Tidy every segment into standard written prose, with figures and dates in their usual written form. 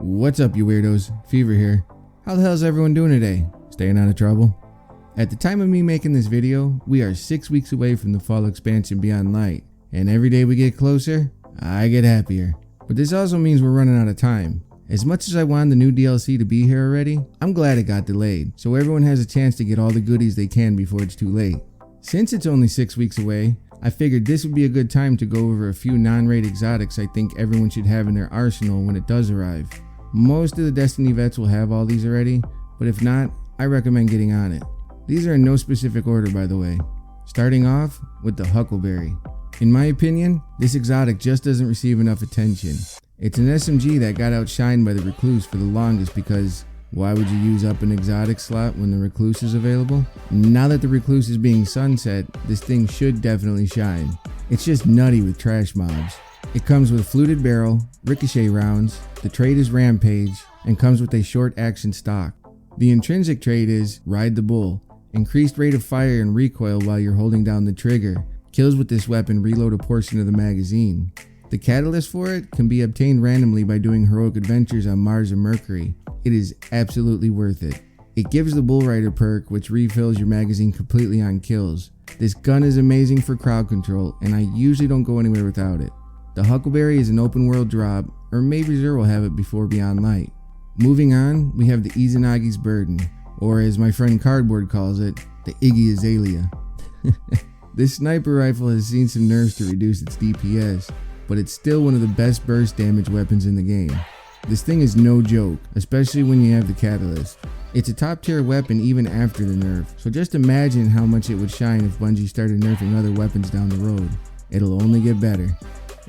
What's up, you weirdos? Fever here. How the hell is everyone doing today? Staying out of trouble? At the time of me making this video, we are 6 weeks away from the fall expansion Beyond Light, and every day we get closer, I get happier. But this also means we're running out of time. As much as I wanted the new DLC to be here already, I'm glad it got delayed, so everyone has a chance to get all the goodies they can before it's too late. Since it's only 6 weeks away, I figured this would be a good time to go over a few non-raid exotics I think everyone should have in their arsenal when it does arrive. Most of the Destiny vets will have all these already, but if not, I recommend getting on it. These are in no specific order, by the way. Starting off with the HUCKLEBERRY. In my opinion, this exotic just doesn't receive enough attention. It's an SMG that got outshined by the Recluse for the longest because why would you use up an exotic slot when the Recluse is available? Now that the Recluse is being sunset, this thing should definitely shine. It's just nutty with trash mobs. It comes with fluted barrel, ricochet rounds, the trait is Rampage, and comes with a short action stock. The intrinsic trait is Ride the Bull, increased rate of fire and recoil while you're holding down the trigger. Kills with this weapon reload a portion of the magazine. The catalyst for it can be obtained randomly by doing heroic adventures on Mars and Mercury. It is absolutely worth it. It gives the Bull Rider perk, which refills your magazine completely on kills. This gun is amazing for crowd control, and I usually don't go anywhere without it. The HUCKLEBERRY is an open world drop, or maybe Xur will have it before Beyond Light. Moving on, we have the IZANAGI'S Burden, or as my friend Cardboard calls it, the Iggy Azalea. This sniper rifle has seen some nerfs to reduce its DPS, but it's still one of the best burst damage weapons in the game. This thing is no joke, especially when you have the catalyst. It's a top tier weapon even after the nerf, so just imagine how much it would shine if Bungie started nerfing other weapons down the road. It'll only get better.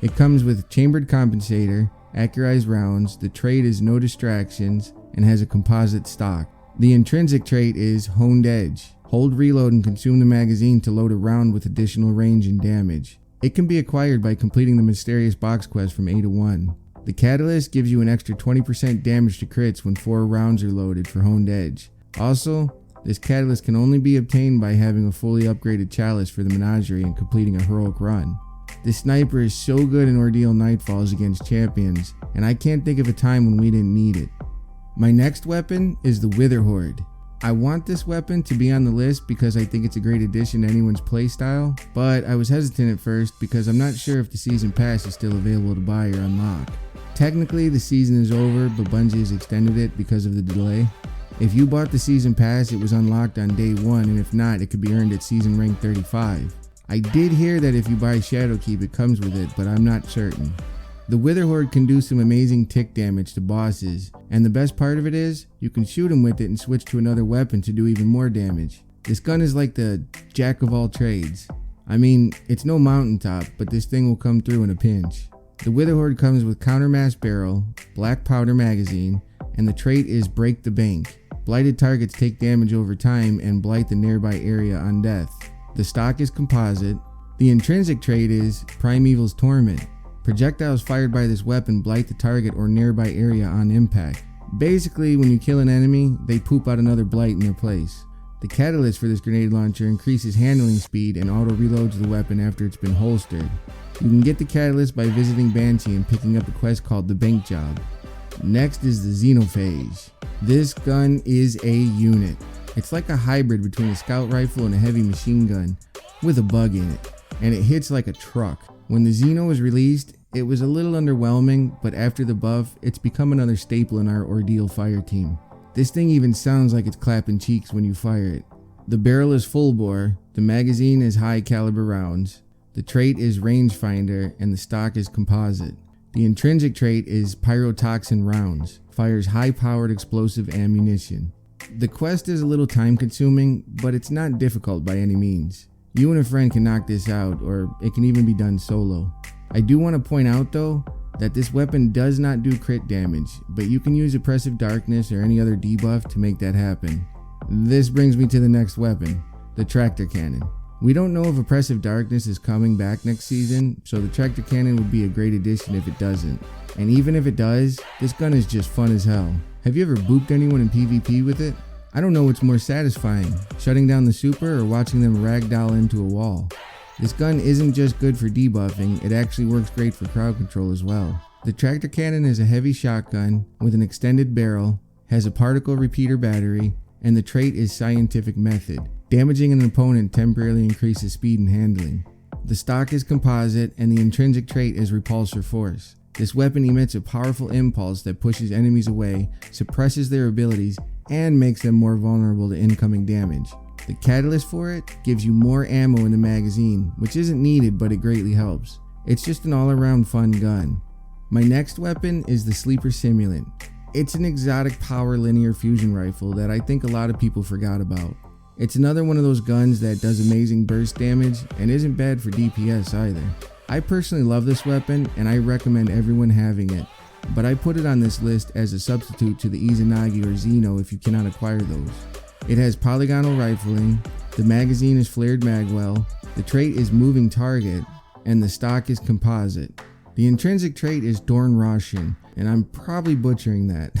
It comes with chambered compensator, accurized rounds, the trait is no distractions, and has a composite stock. The intrinsic trait is Honed Edge. Hold reload and consume the magazine to load a round with additional range and damage. It can be acquired by completing the mysterious box quest from A to 1. The catalyst gives you an extra 20% damage to crits when 4 rounds are loaded for Honed Edge. Also, this catalyst can only be obtained by having a fully upgraded chalice for the menagerie and completing a heroic run. This sniper is so good in Ordeal Nightfalls against champions, and I can't think of a time when we didn't need it. My next weapon is the WITHERHOARD. I want this weapon to be on the list because I think it's a great addition to anyone's playstyle, but I was hesitant at first because I'm not sure if the season pass is still available to buy or unlock. Technically the season is over, but Bungie has extended it because of the delay. If you bought the season pass, it was unlocked on day 1, and if not, it could be earned at season rank 35. I did hear that if you buy Shadowkeep it comes with it, but I'm not certain. The WITHERHOARD can do some amazing tick damage to bosses, and the best part of it is, you can shoot them with it and switch to another weapon to do even more damage. This gun is like the jack of all trades. I mean, it's no mountaintop, but this thing will come through in a pinch. The WITHERHOARD comes with countermass barrel, black powder magazine, and the trait is Break the Bank. Blighted targets take damage over time and blight the nearby area on death. The stock is composite. The intrinsic trait is Primeval's Torment. Projectiles fired by this weapon blight the target or nearby area on impact. Basically, when you kill an enemy, they poop out another blight in their place. The catalyst for this grenade launcher increases handling speed and auto reloads the weapon after it's been holstered. You can get the catalyst by visiting Banshee and picking up a quest called the Bank Job. Next is the XENOPHAGE. This gun is a unit. It's like a hybrid between a scout rifle and a heavy machine gun with a bug in it, and it hits like a truck. When the Xeno was released, it was a little underwhelming, but after the buff, it's become another staple in our Ordeal fire team. This thing even sounds like it's clapping cheeks when you fire it. The barrel is full bore, the magazine is high caliber rounds, the trait is rangefinder, and the stock is composite. The intrinsic trait is pyrotoxin rounds, fires high powered explosive ammunition. The quest is a little time consuming, but it's not difficult by any means. You and a friend can knock this out, or it can even be done solo. I do want to point out though, that this weapon does not do crit damage, but you can use Oppressive Darkness or any other debuff to make that happen. This brings me to the next weapon, the Tractor Cannon. We don't know if Oppressive Darkness is coming back next season, so the Tractor Cannon would be a great addition if it doesn't. And even if it does, this gun is just fun as hell. Have you ever booped anyone in PvP with it? I don't know what's more satisfying, shutting down the super or watching them ragdoll into a wall. This gun isn't just good for debuffing, it actually works great for crowd control as well. The tractor cannon is a heavy shotgun with an extended barrel, has a particle repeater battery, and the trait is scientific method. Damaging an opponent temporarily increases speed and handling. The stock is composite and the intrinsic trait is repulsor force. This weapon emits a powerful impulse that pushes enemies away, suppresses their abilities, and makes them more vulnerable to incoming damage. The catalyst for it gives you more ammo in the magazine, which isn't needed but it greatly helps. It's just an all-around fun gun. My next weapon is the Sleeper Simulant. It's an exotic power linear fusion rifle that I think a lot of people forgot about. It's another one of those guns that does amazing burst damage and isn't bad for DPS either. I personally love this weapon and I recommend everyone having it, but I put it on this list as a substitute to the IZANAGI or XENO if you cannot acquire those. It has polygonal rifling, the magazine is flared magwell, the trait is moving target, and the stock is composite. The intrinsic trait is Dorn Roshan, and I'm probably butchering that.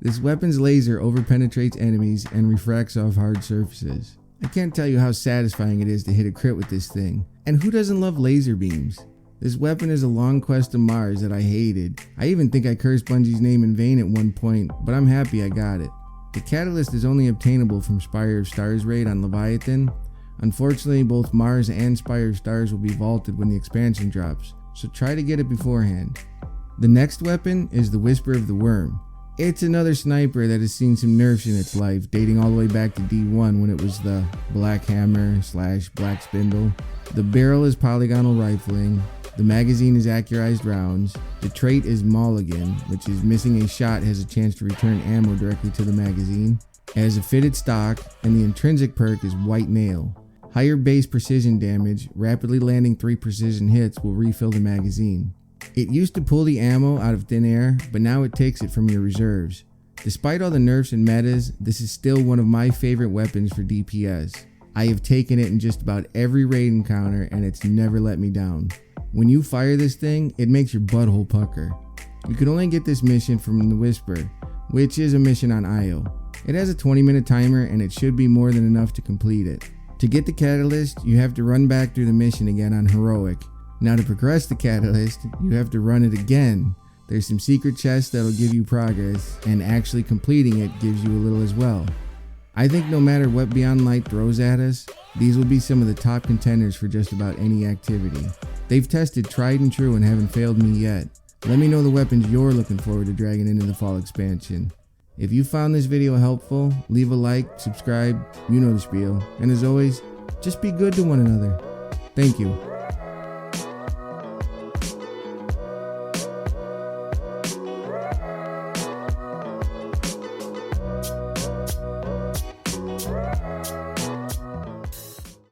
This weapon's laser overpenetrates enemies and refracts off hard surfaces. I can't tell you how satisfying it is to hit a crit with this thing. And who doesn't love laser beams? This weapon is a long quest to Mars that I hated. I even think I cursed Bungie's name in vain at one point, but I'm happy I got it. The catalyst is only obtainable from Spire of Stars raid on Leviathan. Unfortunately, both Mars and Spire of Stars will be vaulted when the expansion drops, so try to get it beforehand. The next weapon is the Whisper of the Worm. It's another sniper that has seen some nerfs in its life, dating all the way back to D1 when it was the Black Hammer / Black Spindle. The barrel is polygonal rifling, the magazine is accurized rounds, the trait is Mulligan, which is missing a shot has a chance to return ammo directly to the magazine. It has a fitted stock, and the intrinsic perk is White Nail. Higher base precision damage, rapidly landing 3 precision hits will refill the magazine. It used to pull the ammo out of thin air, but now it takes it from your reserves. Despite all the nerfs and metas, this is still one of my favorite weapons for DPS. I have taken it in just about every raid encounter and it's never let me down. When you fire this thing, it makes your butthole pucker. You can only get this mission from the Whisper, which is a mission on Io. It has a 20-minute timer and it should be more than enough to complete it. To get the catalyst, you have to run back through the mission again on Heroic. Now to progress the catalyst, you have to run it again. There's some secret chests that'll give you progress, and actually completing it gives you a little as well. I think no matter what Beyond Light throws at us, these will be some of the top contenders for just about any activity. They've tested tried and true and haven't failed me yet. Let me know the weapons you're looking forward to dragging into the fall expansion. If you found this video helpful, leave a like, subscribe, you know the spiel, and as always, just be good to one another. Thank you.